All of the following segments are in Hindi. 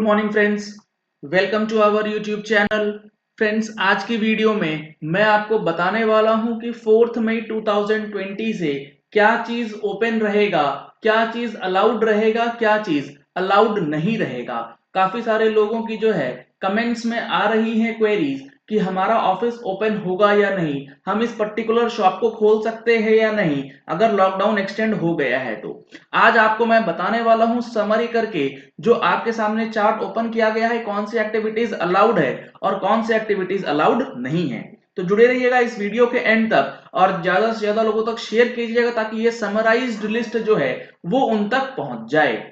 Morning friends, welcome to our YouTube channel. Friends, आज की वीडियो में मैं आपको बताने वाला हूं कि 4 मई 2020 से क्या चीज ओपन रहेगा, क्या चीज अलाउड रहेगा, क्या चीज अलाउड नहीं रहेगा। काफी सारे लोगों की जो है कमेंट्स में आ रही हैं क्वेरीज कि हमारा ऑफिस ओपन होगा या नहीं, हम इस पर्टिकुलर शॉप को खोल सकते हैं या नहीं अगर लॉकडाउन एक्सटेंड हो गया है। तो आज आपको मैं बताने वाला हूं समरी करके, जो आपके सामने चार्ट ओपन किया गया है, कौन सी एक्टिविटीज अलाउड है और कौन सी एक्टिविटीज अलाउड नहीं है। तो जुड़े रहिएगा इस वीडियो के एंड तक और ज्यादा से ज्यादा लोगों तक शेयर कीजिएगा ताकि ये समराइज्ड लिस्ट जो है वो उन तक पहुंच जाए।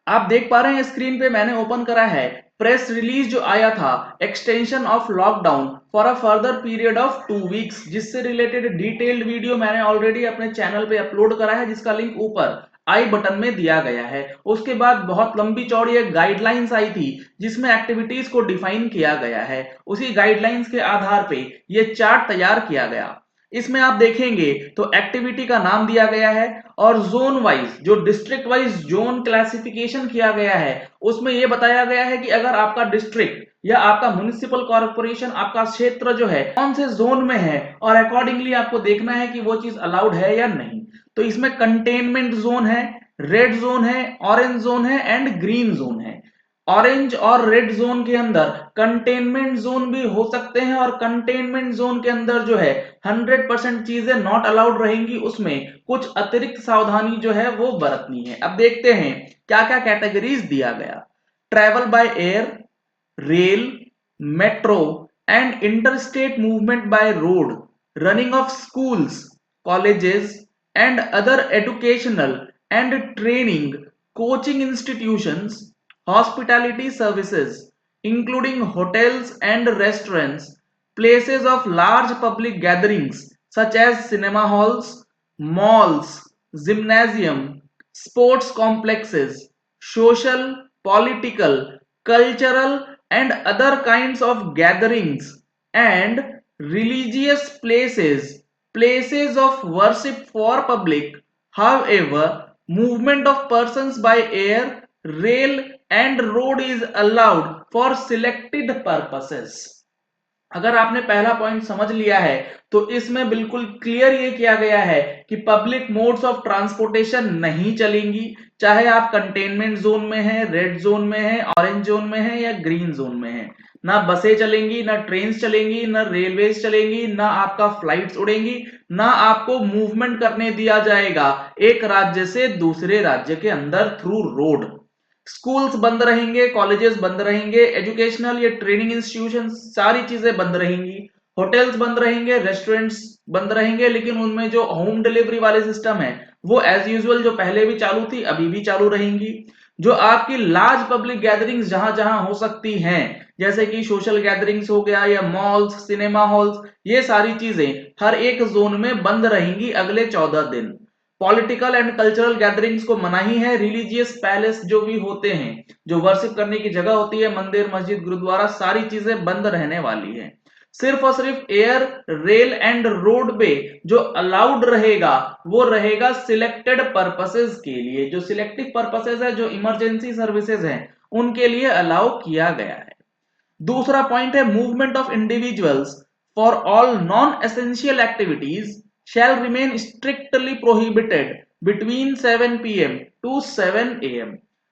आप देख पा रहे हैं स्क्रीन पे मैंने ओपन करा है प्रेस रिलीज जो आया था, extension of lockdown for a further period of 2 weeks, जिससे रिलेटेड डिटेल्ड वीडियो मैंने ऑलरेडी अपने चैनल पे अपलोड करा है, जिसका लिंक ऊपर आई बटन में दिया गया है। उसके बाद बहुत लंबी चौड़ी एक गाइडलाइंस आई थी जिसमें एक्टिविटीज को डिफाइन किया गया है। उसी गाइडलाइंस के आधार पे ये चार्ट तैयार किया गया। इसमें आप देखेंगे तो एक्टिविटी का नाम दिया गया है और जोन वाइज, जो डिस्ट्रिक्ट वाइज जोन क्लासिफिकेशन किया गया है, उसमें यह बताया गया है कि अगर आपका डिस्ट्रिक्ट या आपका म्युनिसिपल कॉर्पोरेशन, आपका क्षेत्र जो है कौन से जोन में है और अकॉर्डिंगली आपको देखना है कि वो चीज अलाउड है या नहीं। तो इसमें कंटेनमेंट जोन है, रेड जोन है, ऑरेंज जोन है एंड ग्रीन जोन है। ऑरेंज और रेड जोन के अंदर कंटेनमेंट जोन भी हो सकते हैं और कंटेनमेंट जोन के अंदर जो है 100% चीजें नॉट अलाउड रहेंगी, उसमें कुछ अतिरिक्त सावधानी जो है वो बरतनी है। अब देखते हैं क्या क्या कैटेगरीज दिया गया। Travel by air, rail, metro and interstate movement by road, running of schools, colleges and other educational and training, coaching institutions, hospitality services, including hotels and restaurants, places of large public gatherings such as cinema halls, malls, gymnasium, sports complexes, social, political, cultural, and other kinds of gatherings, and religious places, places of worship for public. However, movement of persons by air, rail and road is allowed for selected purposes। अगर आपने पहला पॉइंट समझ लिया है तो इसमें बिल्कुल क्लियर ये किया गया है कि पब्लिक मोड्स ऑफ ट्रांसपोर्टेशन नहीं चलेंगी, चाहे आप कंटेनमेंट जोन में है, रेड जोन में है, ऑरेंज जोन में है या ग्रीन जोन में है। ना बसें चलेंगी, ना ट्रेन चलेंगी, ना रेलवेज चलेंगी, ना आपका फ्लाइट्स उड़ेंगी, ना आपको मूवमेंट करने दिया जाएगा एक राज्य से दूसरे राज्य के अंदर थ्रू रोड। स्कूल्स बंद रहेंगे, कॉलेजेस बंद रहेंगे, एजुकेशनल या ट्रेनिंग इंस्टीट्यूशन सारी चीजें बंद रहेंगी, होटल्स बंद रहेंगे, रेस्टोरेंट्स बंद रहेंगे, लेकिन उनमें जो होम डिलीवरी वाले सिस्टम है वो एज यूजुअल जो पहले भी चालू थी अभी भी चालू रहेंगी। जो आपकी लार्ज पब्लिक गैदरिंग्स जहां जहां हो सकती हैं, जैसे कि सोशल गैदरिंग्स हो गया या मॉल्स, सिनेमा हॉल्स, ये सारी चीजें हर एक जोन में बंद रहेंगी अगले 14 दिन। पॉलिटिकल एंड कल्चरल गैदरिंग्स को मनाही है। रिलीजियस पैलेस जो भी होते हैं, जो वर्शिप करने की जगह होती है, मंदिर, मस्जिद, गुरुद्वारा, सारी चीजें बंद रहने वाली है। सिर्फ और सिर्फ एयर, रेल एंड रोड पे जो अलाउड रहेगा वो रहेगा सिलेक्टेड पर्पसेस के लिए। जो सिलेक्टिव पर्पसेस है, जो इमरजेंसी सर्विसेज हैं, उनके लिए अलाउ किया गया है। दूसरा पॉइंट है movement of individuals for all non essential activities shall remain strictly prohibited between 7 pm to 7 am।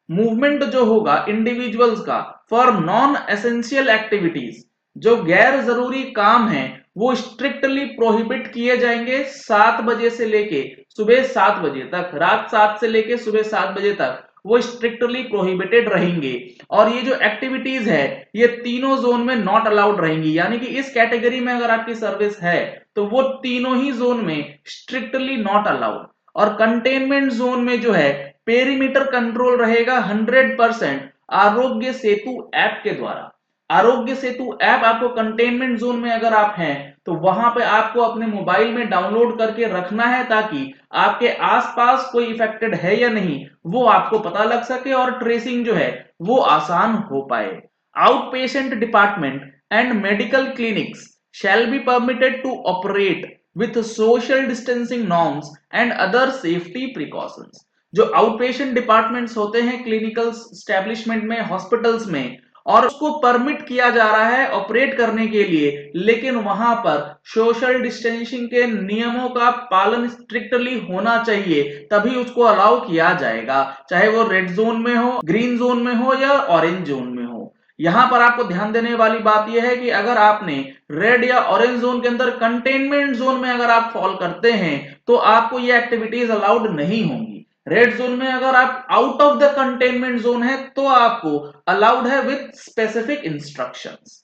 Movement जो होगा इंडिविजुअल्स का फॉर नॉन एसेंशियल एक्टिविटीज, जो गैर जरूरी काम है, वो स्ट्रिक्टली प्रोहिबिट किए जाएंगे 7 बजे से लेके सुबह 7 बजे तक, रात 7 से लेके सुबह 7 बजे तक वो स्ट्रिक्टली प्रोहिबिटेड रहेंगे। और ये जो एक्टिविटीज है ये तीनों जोन में नॉट अलाउड रहेंगी, यानी कि इस कैटेगरी में अगर आपकी सर्विस है तो वो तीनों ही जोन में स्ट्रिक्टली नॉट अलाउड। और कंटेनमेंट जोन में जो है पेरीमीटर कंट्रोल रहेगा 100% आरोग्य सेतु ऐप के द्वारा। आरोग्य सेतु ऐप आपको कंटेनमेंट जोन में अगर आप हैं तो वहां पे आपको अपने मोबाइल में डाउनलोड करके रखना है ताकि आपके आसपास कोई इफेक्टेड है या नहीं वो आपको पता लग सके और ट्रेसिंग जो है वो आसान हो पाए। Out patient department and medical clinics shall be permitted to operate with social distancing norms and other safety precautions। जो आउट पेशेंट डिपार्टमेंट्स होते हैं क्लिनिकल स्टैब्लिशमेंट में, हॉस्पिटल्स में, और उसको परमिट किया जा रहा है ऑपरेट करने के लिए, लेकिन वहां पर सोशल डिस्टेंसिंग के नियमों का पालन स्ट्रिक्टली होना चाहिए, तभी उसको अलाउ किया जाएगा, चाहे वो रेड जोन में हो, ग्रीन जोन में हो या ऑरेंज जोन में हो। यहां पर आपको ध्यान देने वाली बात यह है कि अगर आपने रेड या ऑरेंज जोन के अंदर कंटेनमेंट जोन में अगर आप फॉल करते हैं तो आपको ये एक्टिविटीज अलाउड नहीं होंगी। रेड जोन में अगर आप out of the containment zone है तो आपको अलाउड है with specific instructions.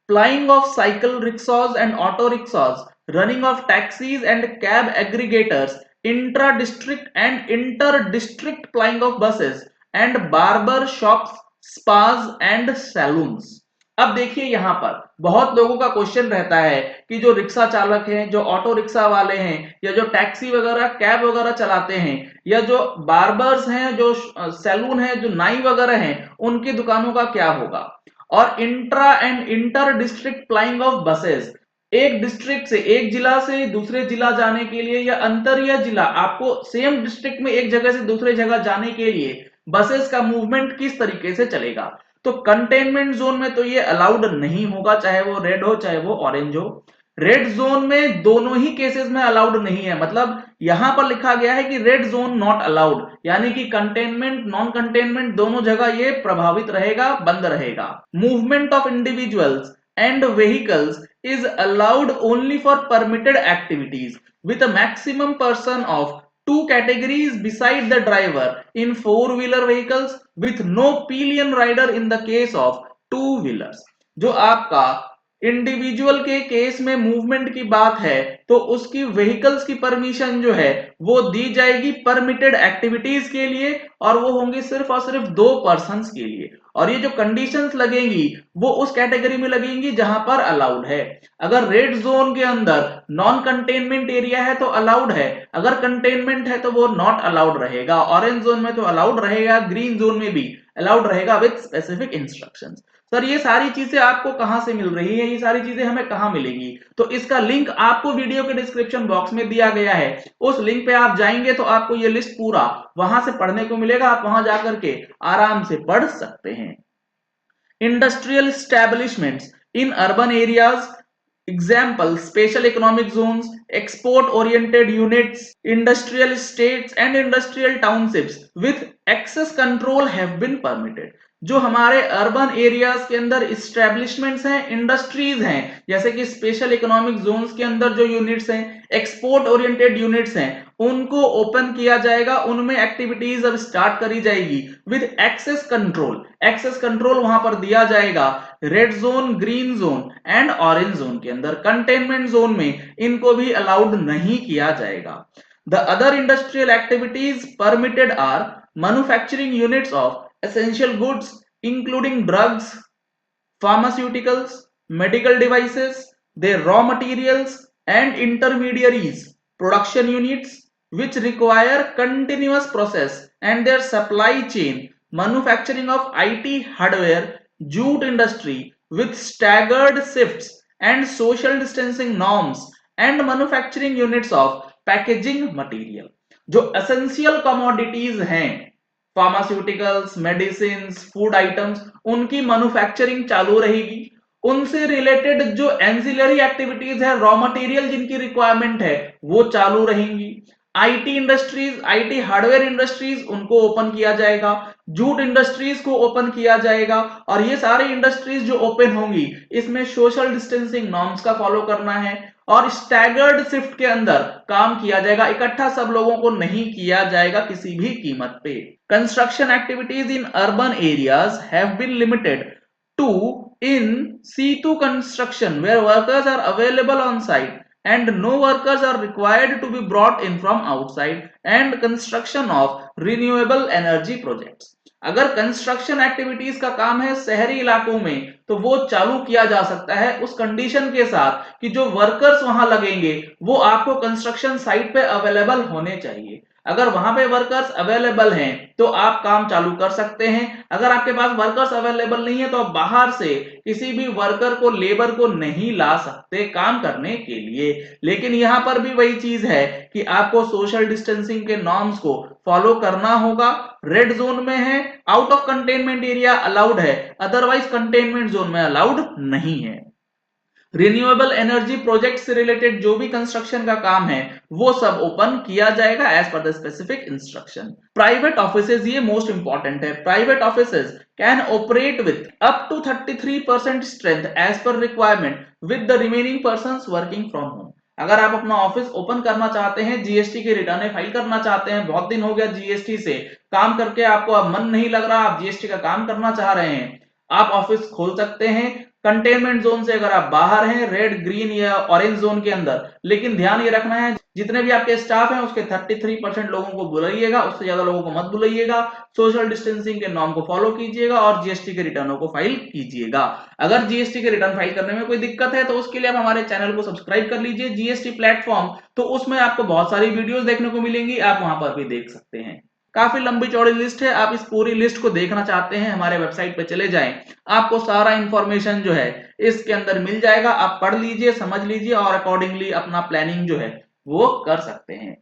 Plying of cycle rickshaws and auto rickshaws, running of taxis and cab aggregators, intra-district and inter-district plying of buses, and barber shops, spas and saloons। अब देखिए यहां पर बहुत लोगों का क्वेश्चन रहता है कि जो रिक्शा चालक हैं, जो ऑटो रिक्शा वाले हैं, या जो टैक्सी वगैरह कैब वगैरह चलाते हैं, या जो बार्बर्स हैं, जो सैलून है, जो नाई वगैरह हैं, उनकी दुकानों का क्या होगा। और intra and inter district flying of buses, एक डिस्ट्रिक्ट से, एक जिला से दूसरे जिला जाने के लिए, या अंतर या जिला, आपको सेम डिस्ट्रिक्ट में एक जगह से दूसरे जगह जाने के लिए बसेस का मूवमेंट किस तरीके से चलेगा। तो कंटेनमेंट जोन में तो ये अलाउड नहीं होगा, चाहे वो रेड हो चाहे वो ऑरेंज हो। रेड जोन में दोनों ही केसेस में अलाउड नहीं है, मतलब यहां पर लिखा गया है कि रेड जोन नॉट अलाउड, यानी कि कंटेनमेंट नॉन कंटेनमेंट दोनों जगह ये प्रभावित रहेगा, बंद रहेगा। Movement of individuals and vehicles is allowed only for permitted activities with a maximum person of two categories beside the driver in four-wheeler vehicles with no pillion rider in the case of two-wheelers। जो आपका इंडिविजुअल के केस में मूवमेंट की बात है तो उसकी व्हीकल्स की परमिशन जो है वो दी जाएगी परमिटेड एक्टिविटीज के लिए, और वो होंगी सिर्फ और सिर्फ 2 पर्संस के लिए। और ये जो कंडीशंस लगेंगी वो उस कैटेगरी में लगेंगी जहां पर अलाउड है। अगर रेड जोन के अंदर नॉन कंटेनमेंट एरिया है तो अलाउड है, अगर कंटेनमेंट है तो वो नॉट अलाउड रहेगा। ऑरेंज जोन में तो अलाउड रहेगा, ग्रीन जोन में भी अलाउड रहेगा विद स्पेसिफिक इंस्ट्रक्शंस। सर ये सारी चीजें आपको कहां से मिल रही है, ये सारी चीजें हमें कहां मिलेंगी? तो इसका लिंक आपको वीडियो के डिस्क्रिप्शन बॉक्स में दिया गया है, उस लिंक पे आप जाएंगे तो आपको ये लिस्ट पूरा वहां से पढ़ने को मिलेगा, आप वहां जाकर के आराम से पढ़ सकते हैं। Industrial establishments in urban areas, example special economic zones, export oriented units, industrial estates and industrial townships with access control have been permitted। जो हमारे अर्बन एरियाज के अंदर इस्टेब्लिशमेंट्स हैं, इंडस्ट्रीज हैं, जैसे कि स्पेशल इकोनॉमिक जोन्स के अंदर जो यूनिट्स हैं, एक्सपोर्ट ओरिएंटेड यूनिट्स हैं, उनको ओपन किया जाएगा, उनमें एक्टिविटीज अब स्टार्ट करी जाएगी with access control. Access control वहां पर दिया जाएगा red zone, green zone and orange zone के अंदर। कंटेनमेंट जोन में इनको भी अलाउड नहीं किया जाएगा। The other industrial activities permitted are manufacturing units of essential goods including drugs, pharmaceuticals, medical devices, their raw materials and intermediaries, production units which require continuous process and their supply chain, manufacturing of IT hardware, jute industry with staggered shifts and social distancing norms, and manufacturing units of packaging material। जो essential commodities हैं, फार्मास्यूटिकल्स, मेडिसिन, फूड आइटम्स, उनकी मैन्युफैक्चरिंग चालू रहेगी। उनसे रिलेटेड जो एंसिलरी एक्टिविटीज है, रॉ मटेरियल जिनकी रिक्वायरमेंट है वो चालू रहेंगी। IT industries, IT hardware industries, उनको ओपन किया जाएगा। जूट इंडस्ट्रीज को ओपन किया जाएगा। और ये सारी इंडस्ट्रीज जो ओपन होंगी इसमें सोशल डिस्टेंसिंग नॉर्म्स का फॉलो करना है और स्टैगर्ड शिफ्ट के अंदर काम किया जाएगा, इकट्ठा सब लोगों को नहीं किया जाएगा किसी भी कीमत पे। Construction activities in urban areas have been limited to in situ construction where workers are available on site and no workers are required to be brought in from outside, and construction of renewable energy projects। अगर कंस्ट्रक्शन एक्टिविटीज का काम है शहरी इलाकों में तो वो चालू किया जा सकता है उस कंडीशन के साथ कि जो वर्कर्स वहां लगेंगे वो आपको कंस्ट्रक्शन साइट पे अवेलेबल होने चाहिए। अगर वहां पे वर्कर्स अवेलेबल हैं तो आप काम चालू कर सकते हैं। अगर आपके पास वर्कर्स अवेलेबल नहीं है तो आप बाहर से किसी भी वर्कर को, लेबर को नहीं ला सकते काम करने के लिए। लेकिन यहां पर भी वही चीज है कि आपको सोशल डिस्टेंसिंग के नॉर्म्स को फॉलो करना होगा। रेड जोन में है, out of containment area allowed है, अदरवाइज कंटेनमेंट जोन में अलाउड नहीं है। रिन्यूएबल एनर्जी प्रोजेक्ट से रिलेटेड जो भी कंस्ट्रक्शन का काम है वो सब ओपन किया जाएगा as per the specific instruction. Private offices, ये मोस्ट इंपॉर्टेंट है। Private offices can operate with up to 33% strength as per requirement with the remaining persons working from home. अगर आप अपना ऑफिस ओपन करना चाहते हैं, जीएसटी के रिटर्न फाइल करना चाहते हैं, बहुत दिन हो गया जीएसटी से काम करके, आपको अब मन नहीं लग रहा, आप जीएसटी का काम करना चाह रहे हैं, आप ऑफिस खोल सकते हैं। कंटेनमेंट जोन से अगर आप बाहर हैं, रेड, ग्रीन या ऑरेंज जोन के अंदर, लेकिन ध्यान ये रखना है जितने भी आपके स्टाफ हैं उसके 33% लोगों को बुलाइएगा, उससे ज्यादा लोगों को मत बुलाइएगा। सोशल डिस्टेंसिंग के नॉर्म को फॉलो कीजिएगा और जीएसटी के रिटर्नों को फाइल कीजिएगा। अगर जीएसटी के रिटर्न फाइल करने में कोई दिक्कत है तो उसके लिए आप हमारे चैनल को सब्सक्राइब कर लीजिए, जीएसटी प्लेटफॉर्म, तो उसमें आपको बहुत सारी वीडियोस देखने को मिलेंगी, आप वहां पर भी देख सकते हैं। काफी लंबी चौड़ी लिस्ट है, आप इस पूरी लिस्ट को देखना चाहते हैं हमारे वेबसाइट पे चले जाएं, आपको सारा इंफॉर्मेशन जो है इसके अंदर मिल जाएगा। आप पढ़ लीजिए, समझ लीजिए और अकॉर्डिंगली अपना प्लानिंग जो है वो कर सकते हैं।